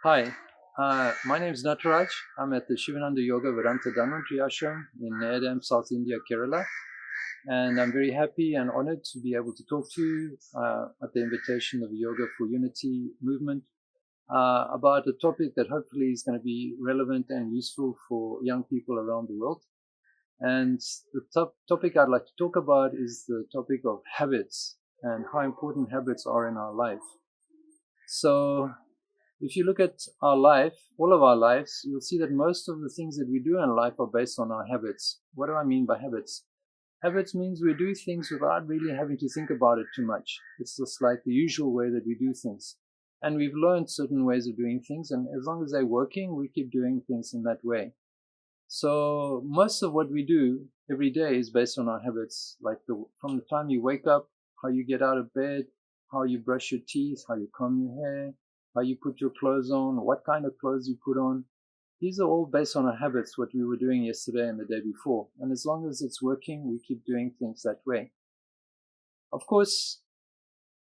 Hi, my name is Nataraj. I'm at the Sivananda Dhanwantari Ashram in Nayaram, South India, Kerala. And I'm very happy and honored to be able to talk to you at the invitation of the Yoga for Unity movement about a topic that hopefully is going to be relevant and useful for young people around the world. And the topic I'd like to talk about is the topic of habits and how important habits are in our life. So if you look at our life, all of our lives, you'll see that most of the things that we do in life are based on our habits. What do I mean by habits? Habits means we do things without really having to think about it too much. It's just like the usual way that we do things. And we've learned certain ways of doing things, and as long as they're working, we keep doing things in that way. So most of what we do every day is based on our habits, like from the time you wake up, how you get out of bed, how you brush your teeth, how you comb your hair, how you put your clothes on, what kind of clothes you put on. These are all based on our habits, what we were doing yesterday and the day before. And as long as it's working, we keep doing things that way. Of course,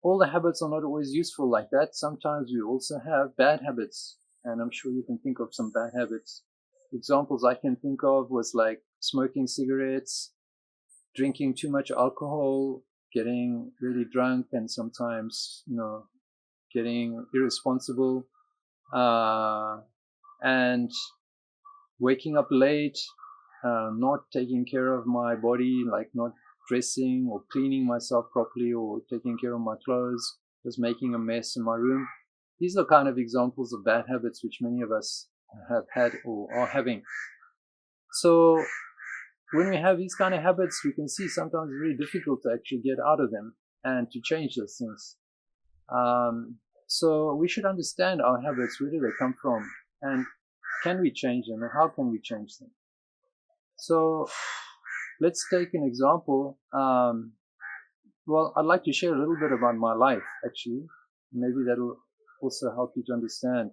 all the habits are not always useful like that. Sometimes we also have bad habits, and I'm sure you can think of some bad habits. Examples I can think of was like smoking cigarettes, drinking too much alcohol, getting really drunk, and sometimes, getting irresponsible, and waking up late, not taking care of my body, like not dressing or cleaning myself properly or taking care of my clothes, just making a mess in my room. These are kind of examples of bad habits which many of us have had or are having. So when we have these kind of habits, we can see sometimes it's very difficult to actually get out of them and to change those things. So we should understand our habits, where do they come from, and can we change them, and how can we change them? So let's take an example. Well, I'd like to share a little bit about my life, actually. Maybe that'll also help you to understand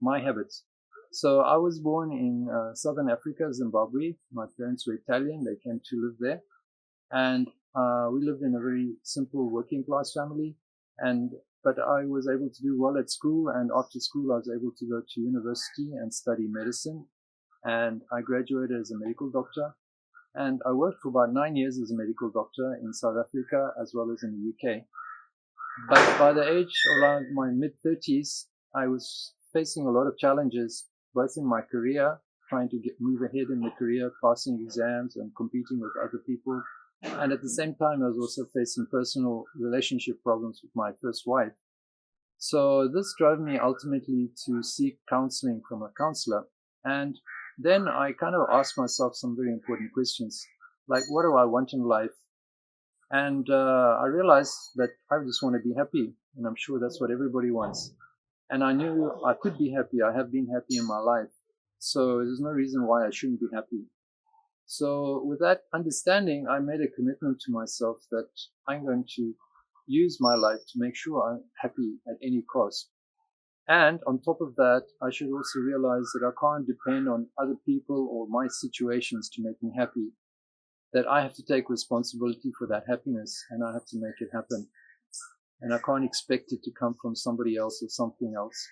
my habits. So I was born in southern Africa, Zimbabwe. My parents were Italian. They came to live there. And we lived in a very simple working class family. But I was able to do well at school. And after school, I was able to go to university and study medicine. And I graduated as a medical doctor. And I worked for about 9 years as a medical doctor in South Africa as well as in the UK. But by the age around my mid-30s, I was facing a lot of challenges, both in my career, trying to move ahead in the career, passing exams and competing with other people. And at the same time, I was also facing personal relationship problems with my first wife. So this drove me ultimately to seek counseling from a counselor. And then I kind of asked myself some very important questions, like, what do I want in life? And I realized that I just want to be happy. And I'm sure that's what everybody wants. And I knew I could be happy. I have been happy in my life. So there's no reason why I shouldn't be happy. So with that understanding, I made a commitment to myself that I'm going to use my life to make sure I'm happy at any cost. And on top of that, I should also realize that I can't depend on other people or my situations to make me happy. That I have to take responsibility for that happiness and I have to make it happen. And I can't expect it to come from somebody else or something else.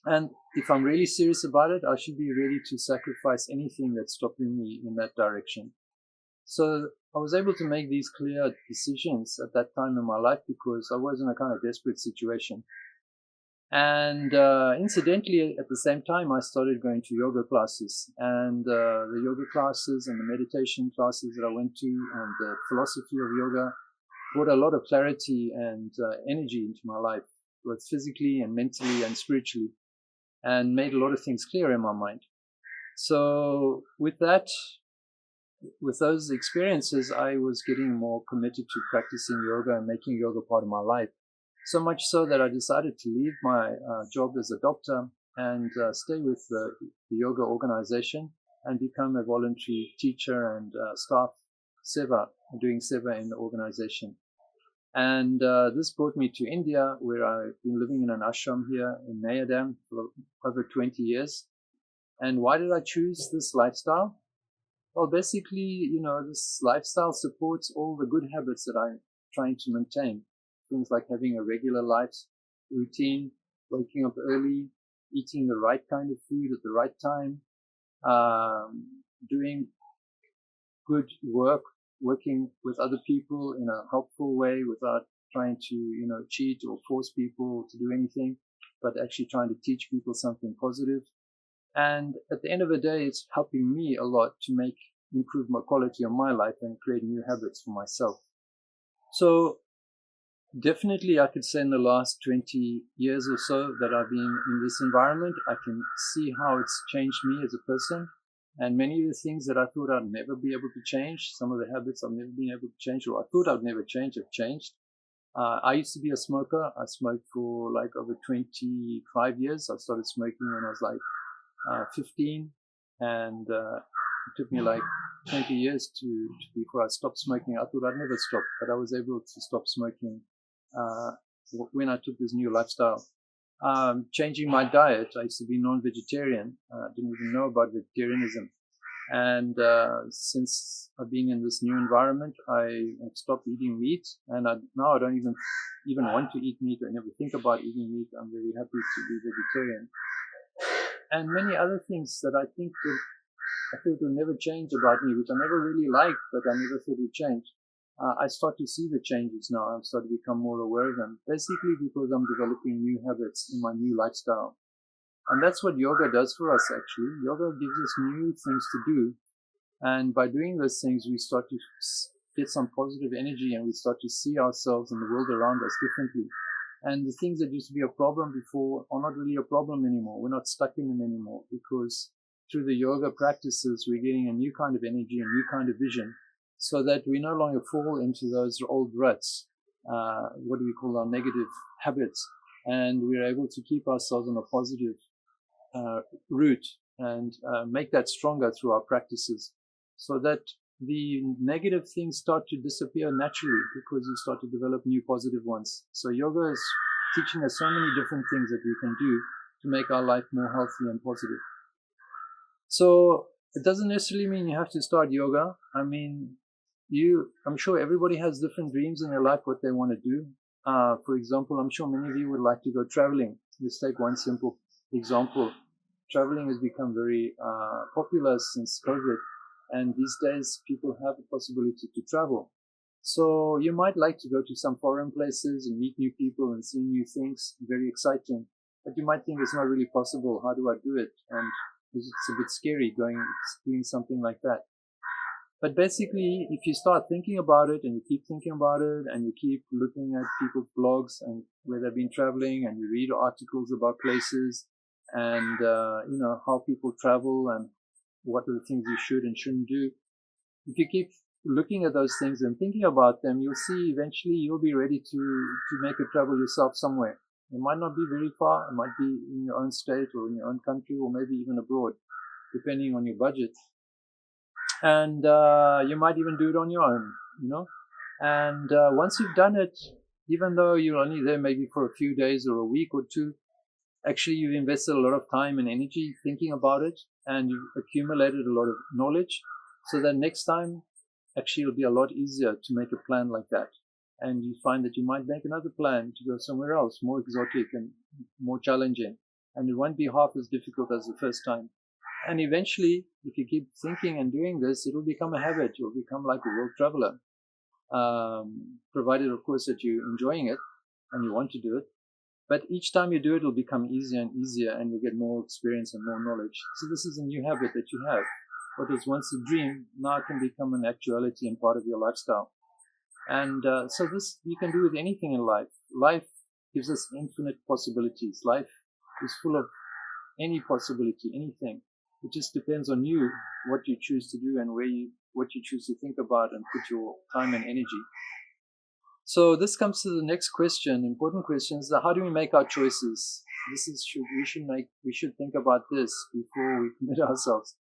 And if I'm really serious about it, I should be ready to sacrifice anything that's stopping me in that direction. So I was able to make these clear decisions at that time in my life because I was in a kind of desperate situation. And incidentally, at the same time, I started going to yoga classes. And the yoga classes and the meditation classes that I went to and the philosophy of yoga brought a lot of clarity and energy into my life, both physically and mentally and spiritually, and made a lot of things clear in my mind. So with that, with those experiences, I was getting more committed to practicing yoga and making yoga part of my life. So much so that I decided to leave my job as a doctor and stay with the yoga organization and become a voluntary teacher and staff seva, doing seva in the organization. And this brought me to India, where I've been living in an ashram here in Nayadam for over 20 years. And why did I choose this lifestyle? Well, basically, this lifestyle supports all the good habits that I'm trying to maintain. Things like having a regular life routine, waking up early, eating the right kind of food at the right time, doing good work, working with other people in a helpful way without trying to, cheat or force people to do anything, but actually trying to teach people something positive. And at the end of the day, it's helping me a lot to improve my quality of my life and create new habits for myself. So definitely I could say in the last 20 years or so that I've been in this environment, I can see how it's changed me as a person. And many of the things that I thought I'd never be able to change, some of the habits I've never been able to change, or I thought I'd never change, have changed. I used to be a smoker. I smoked for like over 25 years. I started smoking when I was like 15, and it took me like 20 years before I stopped smoking. I thought I'd never stop, but I was able to stop smoking when I took this new lifestyle. Changing my diet. I used to be non-vegetarian. Didn't even know about vegetarianism. And since I've been in this new environment, I have stopped eating meat, and now I don't even want to eat meat. I never think about eating meat. I'm very happy to be vegetarian. And many other things that I think will never change about me, which I never really liked, but I never thought would change. I start to see the changes now. I've started to become more aware of them, basically because I'm developing new habits in my new lifestyle. And that's what yoga does for us, actually. Yoga gives us new things to do. And by doing those things, we start to get some positive energy, and we start to see ourselves and the world around us differently. And the things that used to be a problem before are not really a problem anymore. We're not stuck in them anymore, because through the yoga practices, we're getting a new kind of energy, a new kind of vision, so that we no longer fall into those old ruts, what do we call our negative habits, and we're able to keep ourselves on a positive route and make that stronger through our practices, so that the negative things start to disappear naturally because you start to develop new positive ones. So yoga is teaching us so many different things that we can do to make our life more healthy and positive. So it doesn't necessarily mean you have to start yoga. I mean, I'm sure everybody has different dreams in their life, what they want to do. For example, I'm sure many of you would like to go traveling. Let's take one simple example. Traveling has become very popular since COVID, and these days people have the possibility to travel. So you might like to go to some foreign places and meet new people and see new things, very exciting. But you might think it's not really possible. How do I do it? And it's a bit scary doing something like that. But basically, if you start thinking about it and you keep thinking about it and you keep looking at people's blogs and where they've been traveling, and you read articles about places and, how people travel and what are the things you should and shouldn't do. If you keep looking at those things and thinking about them, you'll see eventually you'll be ready to make a travel yourself somewhere. It might not be very far. It might be in your own state or in your own country, or maybe even abroad, depending on your budget. And you might even do it on your own, And once you've done it, even though you're only there maybe for a few days or a week or two, actually you've invested a lot of time and energy thinking about it, and you've accumulated a lot of knowledge, so that next time actually it'll be a lot easier to make a plan like that. And you find that you might make another plan to go somewhere else, more exotic and more challenging, and it won't be half as difficult as the first time. And eventually, if you keep thinking and doing this, it'll become a habit. You'll become like a world traveler, provided, of course, that you're enjoying it and you want to do it. But each time you do it, it'll become easier and easier, and you'll get more experience and more knowledge. So this is a new habit that you have. What was once a dream now can become an actuality and part of your lifestyle. And so this you can do with anything in life. Life gives us infinite possibilities. Life is full of any possibility, anything. It just depends on you, what you choose to do and what you choose to think about and put your time and energy. So this comes to the next question, important question, is how do we make our choices? We should think about this before we commit ourselves.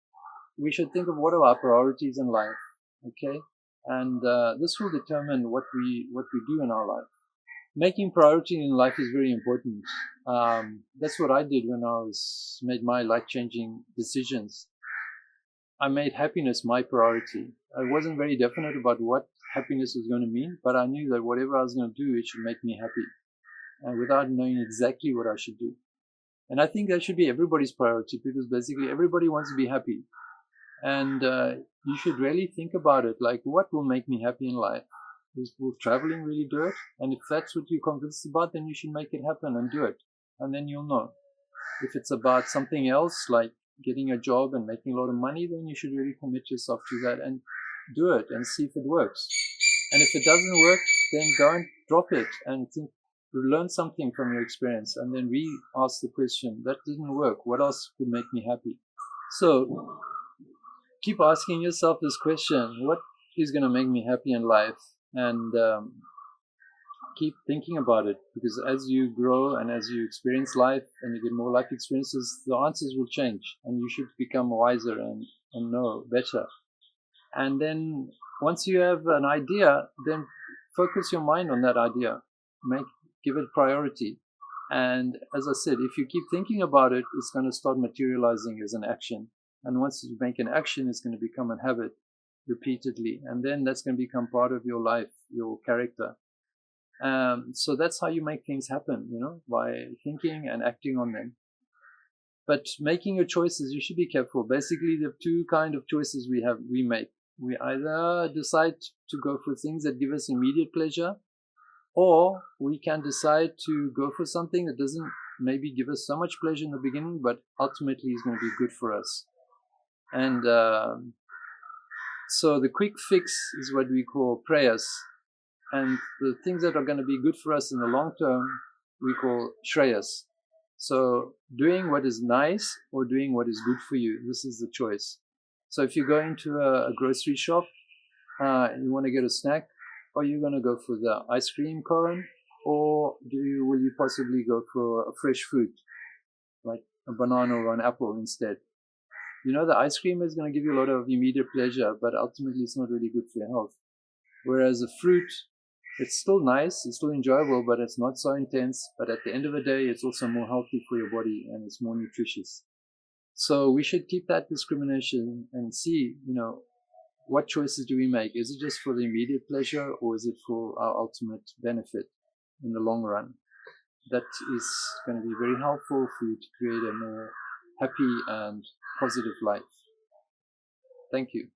We should think of what are our priorities in life, okay? And this will determine what we do in our life. Making priority in life is very important. That's what I did when I made my life-changing decisions. I made happiness my priority. I wasn't very definite about what happiness was going to mean, but I knew that whatever I was going to do, it should make me happy, without knowing exactly what I should do. And I think that should be everybody's priority, because basically everybody wants to be happy. And you should really think about it, like, what will make me happy in life? Will traveling really do it? And if that's what you're convinced about, then you should make it happen and do it. And then you'll know. If it's about something else, like getting a job and making a lot of money, then you should really commit yourself to that and do it and see if it works. And if it doesn't work, then go and drop it and think, learn something from your experience, and then re-ask the question, that didn't work, what else could make me happy? So keep asking yourself this question, what is going to make me happy in life? And keep thinking about it, because as you grow and as you experience life and you get more life experiences, the answers will change, and you should become wiser and know better. And then once you have an idea, then focus your mind on that idea, give it priority. And as I said, if you keep thinking about it, it's going to start materializing as an action. And once you make an action, it's going to become a habit repeatedly, and then that's going to become part of your life, your character. So that's how you make things happen, by thinking and acting on them. But making your choices, you should be careful. Basically, the two kind of choices we make. We either decide to go for things that give us immediate pleasure, or we can decide to go for something that doesn't maybe give us so much pleasure in the beginning, but ultimately is going to be good for us. And so the quick fix is what we call prayas. And the things that are going to be good for us in the long term, we call shreyas. So doing what is nice or doing what is good for you, this is the choice. So if you go into a grocery shop, you want to get a snack, are you going to go for the ice cream cone, or will you possibly go for a fresh fruit, like a banana or an apple instead? The ice cream is going to give you a lot of immediate pleasure, but ultimately it's not really good for your health. Whereas a fruit, it's still nice, it's still enjoyable, but it's not so intense. But at the end of the day, it's also more healthy for your body and it's more nutritious. So we should keep that discrimination and see, what choices do we make? Is it just for the immediate pleasure, or is it for our ultimate benefit in the long run? That is going to be very helpful for you to create a more happy and positive life. Thank you.